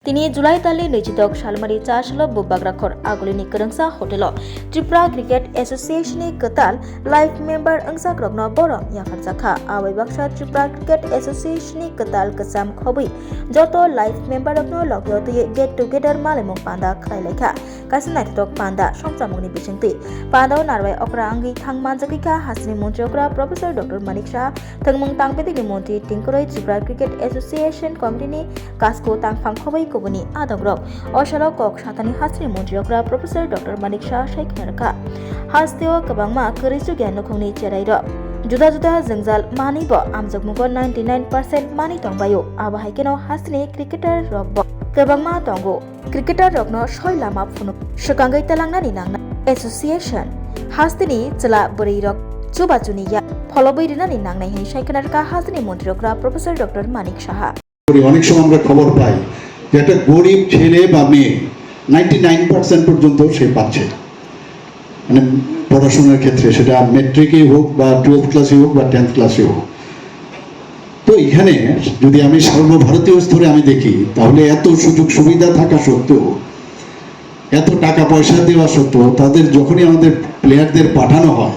তিনি জুলাই তালি নৈজিতক সালমারি চাশাল বুবাग्রাখর আগুলিনি করংসা হোটেল ত্রিপুরা ক্রিকেট এসোসিয়েশন কতাল লাইফ মেম্বার अंसाग्रगनो बरम याफारजाखा आबै बाक्सा त्रिपुरा क्रिकेट एसोसिएशन कताल कसाम खबै जत लाइफ मेम्बर रगनो लग्यो गेट टुगेदर मालेमुं पांदा खलायलायखा कासिन नाइथक पांदा समजामुनि बिसिंति पांदाव नारबाय अक्रा आंगि थांमानजाखैखा हासिनि मन्त्रि अक्रा प्रोफेसर डॉक्टर मानिक शाह थंगमुं तांपेदिनि मन्त्रि टिंकुरै त्रिपुरा क्रिकेट एसोसिएशन कमिटिनि कासको तांफां खबै कुबुनि आदंग्रक अशालो कक सातानि हासिनि मन्त्रि अक्रा प्रोफेसर डॉक्टर मानिक शाह सायखनारखा हास्तेव गोबांमा करिसु गियानखौनि चेराइर जुदा-जुदा जंजाल मानिबो आमजगमुगो 99% मानि तंबायो आबाहायकेनो हासिनि क्रिकेटर रगब गोबांमा तंगो क्रिकेटर रगनो सय लामा फुनु सकांगै तलांनानि नांना एसोसिएशन हास्तिनि चला बरैरक चुबाचुनिया फलबैरिनानि नांनाय हिनि सायखनारखा हासिनि मन्त्रिकरा प्रोफेसर डॉक्टर मानिक शाह অনেক সময় আমরা খবর পাই যে একটা গরিব ছেলে বা মেয়ে 99% পর্যন্ত সে পাচ্ছে মানে পড়াশোনার ক্ষেত্রে সেটা মেট্রিকই হোক বা 12th ক্লাসে হোক বা 10th ক্লাসে হোক তো এখানে যদি আমি সর্বভারতীয় স্তরে আমি দেখি তাহলে এত সুযোগ সুবিধা থাকা সত্ত্বেও এত টাকা পয়সা দেওয়া সত্ত্বেও তাদের যখনই আমাদের প্লেয়ারদের পাঠানো হয়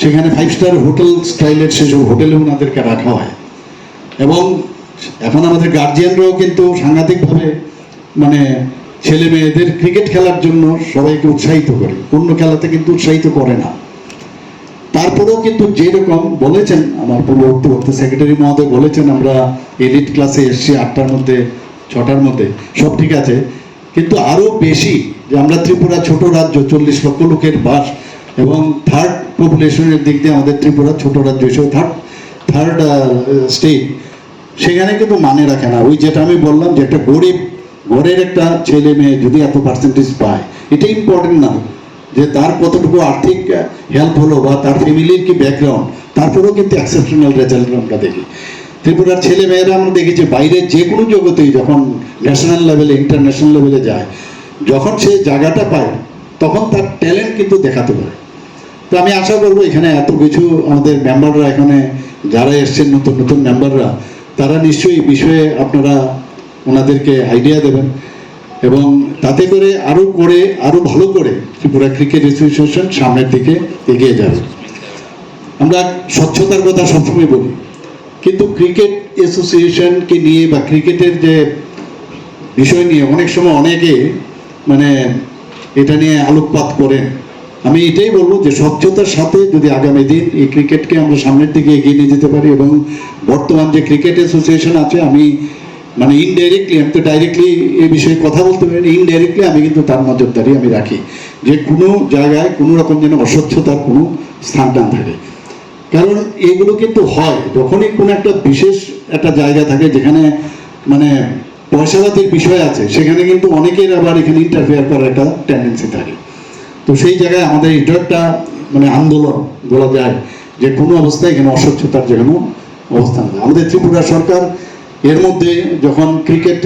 সেখানে 5 স্টার হোটেল স্টাইলের সেসব হোটেলে ওনাদেরকে রাখা হয় এবং এখন আমাদের গার্জিয়ানরাও কিন্তু সাংঘাতিকভাবে মানে ছেলে মেয়েদের ক্রিকেট খেলার জন্য সবাইকে উৎসাহিত করে অন্য খেলাতে কিন্তু উৎসাহিত করে না তারপরেও কিন্তু যেরকম বলেছেন আমার পূর্ববর্তী সেক্রেটারি মহোদয় বলেছেন আমরা এলিট ক্লাসে এসেছি 8টার মধ্যে 6টার মধ্যে সব ঠিক আছে কিন্তু আরও বেশি যে আমরা ত্রিপুরা ছোট রাজ্য 40 লক্ষ লোকের বাস এবং থার্ড পপুলেশনের দিক দিয়ে আমাদের ত্রিপুরা ছোট রাজ্য হিসেবে থার্ড স্টেট সেখানে কিন্তু মানে রাখে না ওই যেটা আমি বললাম যে একটা গরিব ঘরের একটা ছেলে মেয়ে যদি এত পার্সেন্টেজ পায় এটা ইম্পর্টেন্ট না যে তার কতটুকু আর্থিক হেল্প হলো বা তার ফ্যামিলির কি ব্যাকগ্রাউন্ড তারপরেও কিন্তু এক্সেপশনাল রেজাল্ট আমরা দেখি ত্রিপুরার ছেলে মেয়েরা আমরা দেখেছি বাইরে যে কোনো জগতেই যখন ন্যাশনাল লেভেলে ইন্টারন্যাশনাল লেভেলে যায় যখন সে জায়গাটা পায় তখন তার ট্যালেন্ট কিন্তু দেখাতে পারে তো আমি আশা করবো এখানে এত কিছু আমাদের মেম্বাররা এখানে যারা এসছেন নতুন নতুন মেম্বাররা তারা নিশ্চয়ই এই বিষয়ে আপনারা ওনাদেরকে আইডিয়া দেবেন এবং তাতে করে আরো ভালো করে ত্রিপুরা ক্রিকেট অ্যাসোসিয়েশন সামনের দিকে এগিয়ে যাবে আমরা স্বচ্ছতার কথা সবসময় বলি কিন্তু ক্রিকেট অ্যাসোসিয়েশনকে নিয়ে বা ক্রিকেটের যে বিষয় নিয়ে অনেক সময় অনেকে মানে এটা নিয়ে আলোকপাত করেন আমি এটাই বলবো যে স্বচ্ছতার সাথে যদি আগামী দিন এই ক্রিকেটকে আমরা সামনের দিকে এগিয়ে নিয়ে যেতে পারি এবং বর্তমান যে ক্রিকেট অ্যাসোসিয়েশন আছে আমি মানে ইনডাইরেক্টলি আমি তো ডাইরেক্টলি এই বিষয়ে কথা বলতে পারি ইনডাইরেক্টলি আমি কিন্তু তার নজরদারি আমি রাখি যে কোনো জায়গায় কোনো রকম যেন অস্বচ্ছতার কোনো স্থান না থাকে কারণ এগুলো কিন্তু হয় যখনই কোনো একটা বিশেষ একটা জায়গা থাকে যেখানে মানে পয়সাপাতির বিষয় আছে সেখানে কিন্তু অনেকের আবার এখানে ইন্টারফেয়ার করার একটা টেন্ডেন্সি থাকে তো সেই জায়গায় আমাদের এটা একটা মানে আন্দোলন বলা যায় যে কোনো অবস্থায় এখানে অস্বচ্ছতার যে কোনো অবস্থান নেই আমাদের ত্রিপুরা সরকার এর মধ্যে যখন ক্রিকেট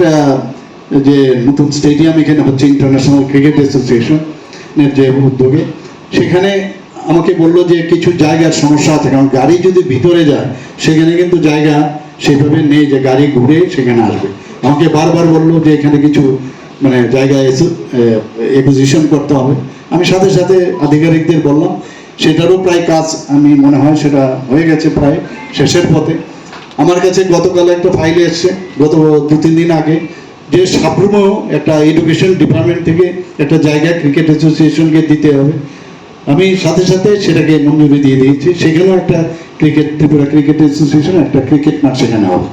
যে নতুন স্টেডিয়াম এখানে হচ্ছে ইন্টারন্যাশনাল ক্রিকেট অ্যাসোসিয়েশনের যে উদ্যোগে সেখানে আমাকে বললো যে কিছু জায়গার সমস্যা আছে কারণ গাড়ি যদি ভিতরে যায় সেখানে কিন্তু জায়গা সেভাবে নেই যে গাড়ি ঘুরে সেখানে আসবে আমাকে বারবার বললো যে এখানে কিছু মানে জায়গা একুজিশন করতে হবে আমি সাথে সাথে আধিকারিকদের বললাম সেটারও প্রায় কাজ আমি মনে হয় সেটা হয়ে গেছে প্রায় শেষের পথে আমার কাছে গতকাল একটা ফাইল এসছে গত 2-3 দিন আগে যে সাপ্রুমেও একটা এডুকেশন ডিপার্টমেন্ট থেকে একটা জায়গা ক্রিকেট অ্যাসোসিয়েশনকে দিতে হবে আমি সাথে সাথে সেটাকে মঞ্জুরি দিয়ে দিয়েছি সেখানেও একটা ত্রিপুরা ক্রিকেট অ্যাসোসিয়েশন একটা ক্রিকেট ম্যাচ সেখানে হবে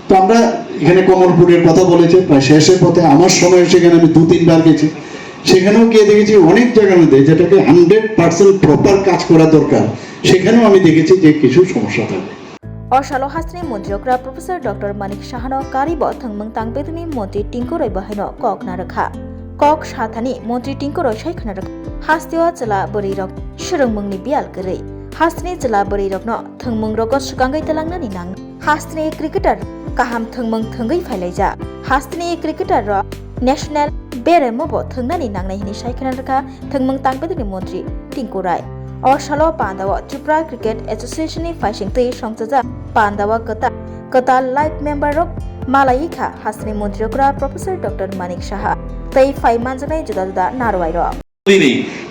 তো আমরা এখানে কমলপুরের কথা বলেছে প্রায় শেষের পথে আমার সময় সেখানে আমি 2-3 বার গেছি সেখানেও গিয়ে দেখেছি অনেক জায়গার মধ্যে যেটাকে 100% প্রপার কাজ করা দরকার সেখানেও আমি দেখেছি যে কিছু সমস্যা থাকে अशालो हास्नि मन्त्रिकरा प्रोफेसर डॉक्टर मानिक शाहनो कारिब थंगमंग तांपेदनि मन्त्रि टिंकुरै बहायनो कक नारखा कक साथानि मन्त्रि टिंकुरै सायखनारखा हास्तियो चला बरैरक सुरुंमंगनि बियाल गरै हास्नि चला बरैरकनो थंगमंग रगत सुगांगै तलांनानि नां हास्नि क्रिकेटर काहाम थंगमंग थंगै फायलायजा हास्नि क्रिकेटर र नेशनल बेरेमबो थंगनानि नांनाय हिनि सायखनारखा थंगमंग तांपेदनि मन्त्रि टिंकुराय अशालो पांदावा त्रिपुरा क्रिकेट एसोसिएशन फाइसिंगतै संसजा पांदावा कताल life member Malayika Hasni Mundrokra Professor Dr. Manik Shaha Tei Fai Manjanai Juda Narwairo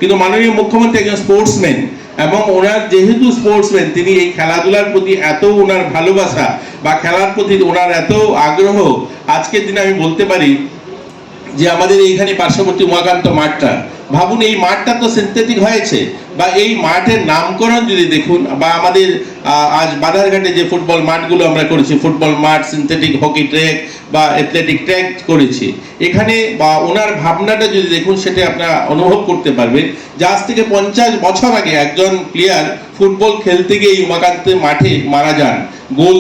কিন্তু মাননীয় মুখ্যমন্ত্রী একজন স্পোর্টসম্যান এবং ওনার যেহেতু স্পোর্টসম্যান তিনি এই খেলাধুলার প্রতি এত ওনার ভালোবাসা বা খেলার প্রতি ওনার এত আগ্রহ আজকের দিনে আমি বলতে পারি যে আমাদের এইখানে পার্শ্ববর্তী উমাকান্ত মাঠটা ভাবুন এই মাঠটা তো সিনথেটিক হয়েছে বা এই মাঠের নামকরণ যদি দেখুন বা আমাদের আজ বাধারঘাটে যে ফুটবল মাঠগুলো আমরা করেছি ফুটবল মাঠ সিনথেটিক হকি ট্র্যাক বা অ্যাথলেটিক ট্র্যাক করেছি এখানে বা ওনার ভাবনাটা যদি দেখুন সেটা আপনারা অনুভব করতে পারবেন যে আজ থেকে 50 বছর আগে একজন প্লেয়ার ফুটবল খেলতে গিয়ে উমাকান্ত মাঠে মারা যান গোল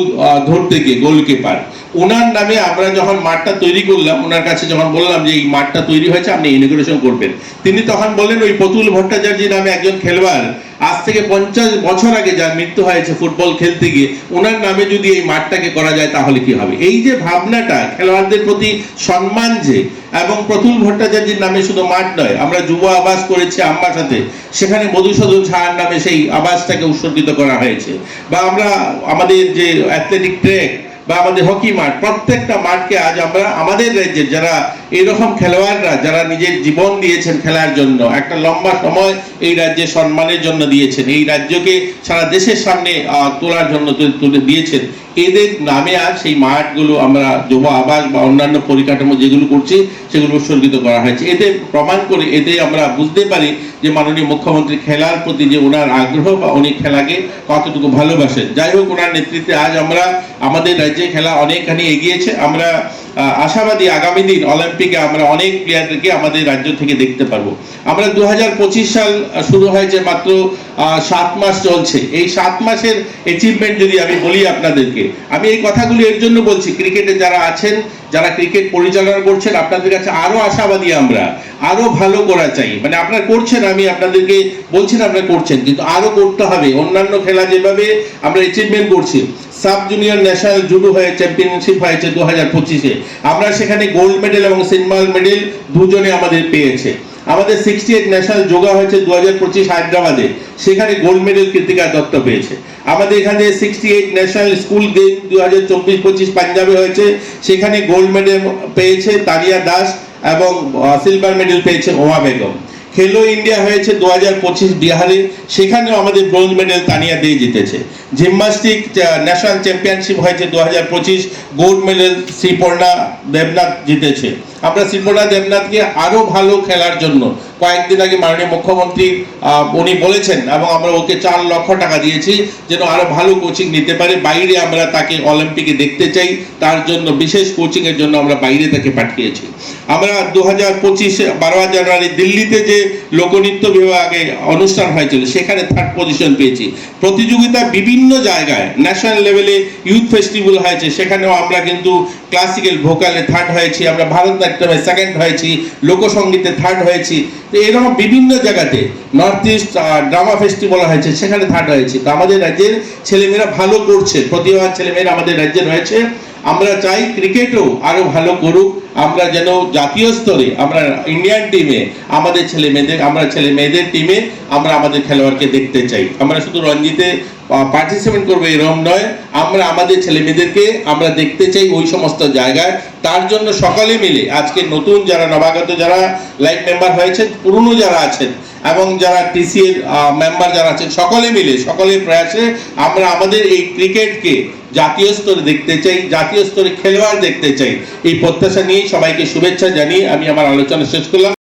ধরতে গিয়ে গোলকিপার ওনার নামে আমরা যখন মাঠটা তৈরি করলাম ওনার কাছে যখন বললাম যে এই মাঠটা তৈরি হয়েছে আপনি ইনগ্রেশন করবেন তিনি তখন বললেন ওই প্রতুল ভট্টাচার্য নামে একজন খেলোয়াড় আজ থেকে 50 বছর আগে যার মৃত্যু হয়েছে ফুটবল খেলতে গিয়ে ওনার নামে যদি এই মাঠটাকে করা যায় তাহলে কি হবে এই যে ভাবনাটা খেলোয়াড়দের প্রতি সম্মান যে এবং প্রতুল ভট্টাচার্যের নামে শুধু মাঠ নয় আমরা যুব আবাস করেছি আম্মার সাথে সেখানে মধুসূদন ঝার নামে সেই আবাসটাকে উৎসর্গিত করা হয়েছে বা আমরা আমাদের যে অ্যাথলেটিক ট্র্যাক বা আমাদের হকি মাঠ প্রত্যেকটা মাঠকে আজ আমরা আমাদের রাজ্যের যারা এরকম খেলোয়াড়রা যারা নিজের জীবন দিয়েছেন খেলার জন্য একটা লম্বা সময় এই রাজ্যে সম্মানের জন্য দিয়েছেন এই রাজ্যকে সারা দেশের সামনে তোলার জন্য তুলে দিয়েছেন এদের নামে আজ সেই মাঠগুলো আমরা যুব আবাস বা অন্যান্য পরিকাঠামো যেগুলো করছি সেগুলো উৎসর্গিত করা হয়েছে এতে প্রমাণ করে এতে আমরা বুঝতে পারি যে মাননীয় মুখ্যমন্ত্রী খেলার প্রতি যে ওনার আগ্রহ বা উনি খেলাকে কতটুকু ভালোবাসেন যাই হোক ওনার নেতৃত্বে আজ আমরা আমাদের রাজ্যে খেলা অনেকখানি এগিয়েছে আমরা আশাবাদী আগামী দিন অলিম্পিকে আমরা অনেক প্লেয়ারদেরকে আমাদের রাজ্য থেকে দেখতে পারবো আমরা 2025 সাল শুরু হয়েছে মাত্র 7 মাস চলছে এই 7 মাসের অ্যাচিভমেন্ট যদি আমি বলি আপনাদেরকে আমি এই কথাগুলো এর জন্য বলছি ক্রিকেটে যারা আছেন যারা ক্রিকেট পরিচালনা করছেন আপনাদের কাছে আরো আশাবাদী আমরা আরো ভালো করা চাই মানে আপনারা করছেন আমি আপনাদেরকে বলছি না আপনারা করছেন কিন্তু আরো করতে হবে অন্যান্য খেলা যেভাবে আমরা অ্যাচিভমেন্ট করছি সাব জুনিয়র ন্যাশনাল জুডো হয়ে চ্যাম্পিয়নশিপ হয়েছে 2025-এ আমরা সেখানে গোল্ড মেডেল এবং সিলভার মেডেল দুজনে আমাদের পেয়েছে আমাদের 68 ন্যাশনাল যোগা হয়েছে 2025 হায়দ্রাবাদে সেখানে গোল্ড মেডেল কৃতিকা দত্ত পেয়েছে আমাদের এখানে 68 ন্যাশনাল স্কুল গেম 2024-25 পাঞ্জাবে হয়েছে সেখানে গোল্ড মেডেল পেয়েছে তানিয়া দাস এবং সিলভার মেডেল পেয়েছে ওমা বেগম খেলো ইন্ডিয়া হয়েছে 2025 বিহারে সেখানেও আমাদের ব্রোঞ্জ মেডেল তানিয়া দিয়ে জিতেছে জিমন্যাস্টিক ন্যাশনাল চ্যাম্পিয়নশিপ হয়েছে 2025 গোল্ড মেডেল শ্রীপর্ণা দেবনাথ জিতেছে আমরা শ্রীপর্ণা দেবনাথকে আরো ভালো খেলার জন্য কয়েকদিন আগে মাননীয় মুখ্যমন্ত্রী উনি বলেছেন এবং আমরা ওকে 4 লক্ষ টাকা দিয়েছি যেন আরো ভালো কোচিং নিতে পারে বাইরে আমরা তাকে অলিম্পিকে দেখতে চাই তার জন্য বিশেষ কোচিং এর জন্য আমরা বাইরে তাকে পাঠিয়েছি আমরা 2025 12 জানুয়ারি দিল্লিতে যে লোকনৃত্য বিভাগে অনুষ্ঠান হয়েছিল সেখানে 3rd পজিশন পেয়েছি প্রতিযোগিতা বিভিন্ন জায়গায় ন্যাশনাল লেভেলে ইউথ ফেস্টিভ্যাল হয়েছে সেখানেও আমরা কিন্তু ক্লাসিক্যাল ভোকালে 3rd হয়েছি আমরা ভারতনাট্যমে 2nd হয়েছি লোকসঙ্গীতে 3rd হয়েছি তো এরকম বিভিন্ন জায়গাতে নর্থ ইস্ট ড্রামা ফেস্টিভ্যাল হয়েছে সেখানে 3rd হয়েছি তো আমাদের রাজ্যের ছেলেমেয়েরা ভালো করছে প্রতিভাবান ছেলেমেয়েরা আমাদের রাজ্যে রয়েছে আমরা চাই ক্রিকেটও আরো ভালো করুক আমরা যেন জাতীয় স্তরে আমরা ইন্ডিয়ান টিমে আমাদের ছেলে মেয়েদের টিমে আমরা আমাদের খেলোয়াড়কে দেখতে চাই আমরা শুধু রঞ্জিতে পার্টিসিপেট করবো এরকম নয় আমরা আমাদের ছেলে মেয়েদেরকে আমরা দেখতে চাই ওই সমস্ত জায়গায় তার জন্য সকলে মিলে আজকে নতুন যারা নবাগত যারা লাইফ মেম্বার হয়েছেন পুরনো যারা আছেন এবং যারা টিসি এর মেম্বার যারা আছেন সকলে মিলে সকলের প্রয়াসে আমরা আমাদের এই ক্রিকেটকে জাতীয় স্তরে দেখতে চাই জাতীয় স্তরে খেলোয়াড় দেখতে চাই এই প্রত্যাশা নিয়ে সবাইকে শুভেচ্ছা জানিয়ে আমি আমার আলোচনা শেষ করলাম